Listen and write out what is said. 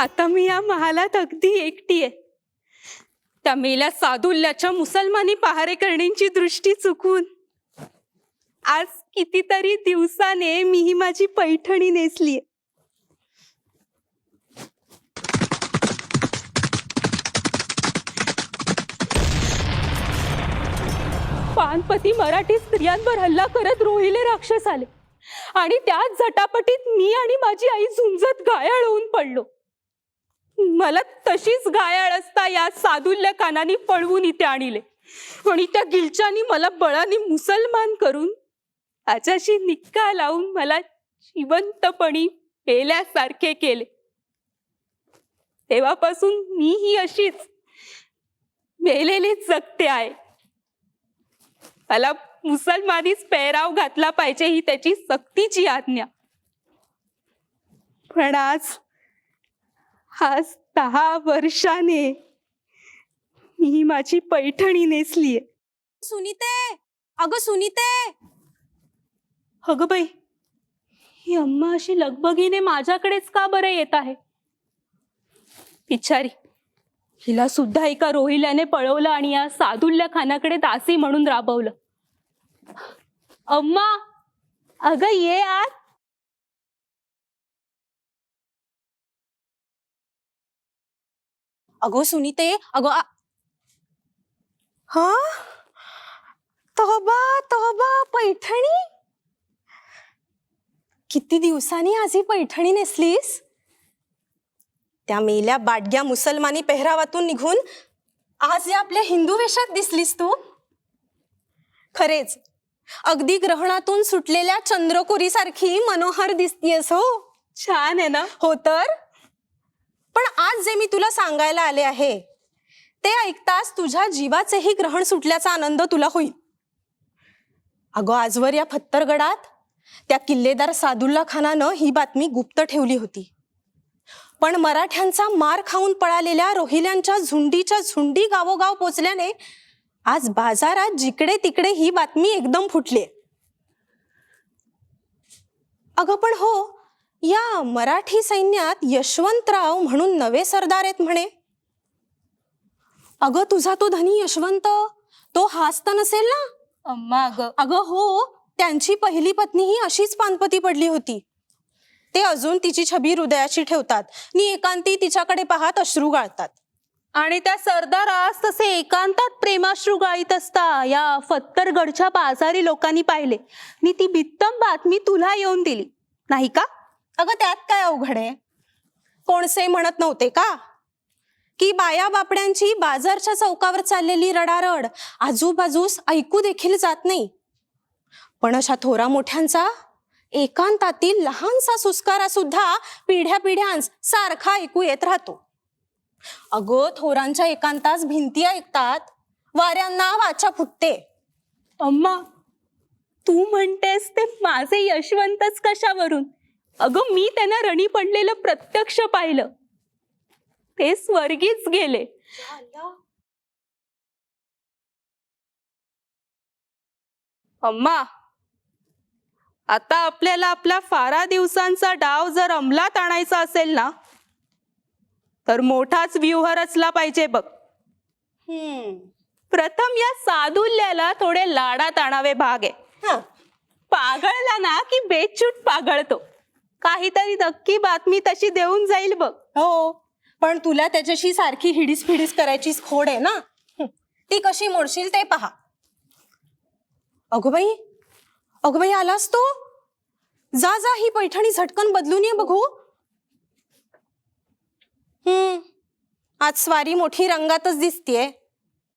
आता मी या महालात अगदी एकटी आहे. त्या मेल्या सादुल्ल्याच्या मुसलमानी पहारेकरणींची दृष्टी चुकून आज कितीतरी दिवसाने मी ही माझी पैठणी नेसलीये. पानपती मराठी स्त्रियांवर हल्ला करत रोहिले राक्षस आले आणि त्याच झटापटीत मी आणि माझी आई झुंजत घायाळ होऊन पडलो. मला तशीच घायाळ असता या सादुल्य कानानी पळवून इथे आणले आणि त्या गिलच्यानी मला बळाने मुसलमान करून आजाशी निक्का लावून मला जिवंतपणी पेल्यासारखे केले. तेव्हापासून मी ही अशीच मेलेली जगते आहे. मला मुसलमानीच पेहराव घातला पाहिजे ही त्याची सक्तीची आज्ञा. पण आज 10 वर्षाने मी माझी पैठणी नेसलीये. सुनीते, अगं सुनीते. अगं बाई, ही अम्मा अशी लगबगीने माझ्याकडेच का बरं येत आहे? बिचारी, हिला सुद्धा एका रोहिल्याने पळवलं आणि या सादुल्ल्या खानाकडे दासी म्हणून राबवलं. अम्मा, अगं ये आत. अगो सुनीते, अगो हा, तोबा तोबा, पैठणी. किती दिवसांनी आज ही पैठणी नेसलीस? त्या मेल्या बाडग्या मुसलमानी पेहरावातून निघून आज या आपल्या हिंदू वेशात दिसलीस तू. खरेच अगदी ग्रहणातून सुटलेल्या चंद्रकोरी सारखी मनोहर दिसतीयस. हो, छान आहे ना? हो तर. पण आज जे मी तुला सांगायला आले आहे ते ऐकताच तुझ्या जीवाचेही ग्रहण सुटल्याचा आनंद तुला होईल. अगं, आजवर या फत्तरगडात त्या किल्लेदार सादुल्ला खानानं ही बातमी गुप्त ठेवली होती. पण मराठ्यांचा मार खाऊन पळालेल्या रोहिल्यांच्या झुंडीच्या झुंडी गावोगाव पोचल्याने आज बाजारात जिकडे तिकडे ही बातमी एकदम फुटली. अगं पण हो, या मराठी सैन्यात यशवंतराव म्हणून नवे सरदार आहेत म्हणे. अगं, तुझा तो धनी यशवंत, तो हाच तर नसेल ना? अम्मा, अगं हो, त्यांची पहिली पत्नी ही अशीच पानपती पडली होती. ते अजून तिची छबी हृदयाशी ठेवतात आणि एकांती तिच्याकडे पाहत अश्रू गाळतात. आणि त्या सरदारास तसे एकांतात प्रेमाश्रू गाळीत असता या फत्तरगडच्या बाजारी लोकांनी पाहिले आणि ती बित्तम बातमी तुला येऊन दिली नाही का? अगं, त्यात काय अवघड आहे? कोणसे म्हणत नव्हते का की बाया बापड्यांची बाजारच्या चौकावर चाललेली रडारड आजूबाजूस ऐकू देखील जात नाही, पण अशा थोरा मोठ्यांचा एकांतातील लहानसा सुस्कारा सुद्धा पिढ्या पिढ्यांस सारखा ऐकू येत राहतो. अगं, थोरांच्या एकांतास भिंती ऐकतात, वाऱ्यांना वाचा फुटते. अम्मा, तू म्हणतेस ते माझे यशवंतच कशावरून? अगं, मी त्यांना रणी पडलेलं प्रत्यक्ष पाहिलं. ते स्वर्गीच गेले. अम्मा, आता आपल्याला आपला फारा दिवसांचा डाव जर अंमलात आणायचा असेल ना, तर मोठाच व्यूह रचला पाहिजे बघ. प्रथम या सादुल्याला थोडे लाडात आणावे भाग आहे. पागळला ना की बेचूट पागळतो. काहीतरी नक्की बातमी तशी देऊन जाईल बघ. हो, पण तुला त्याच्याशी सारखी हिडीस फिडीस करायची खोड आहे ना. ती कशी मोडशील ते पहा. अगो बाई, आलास तू? जा जा, ही पैठणी झटकन बदलून ये बघू. आज स्वारी मोठी रंगातच दिसतीये.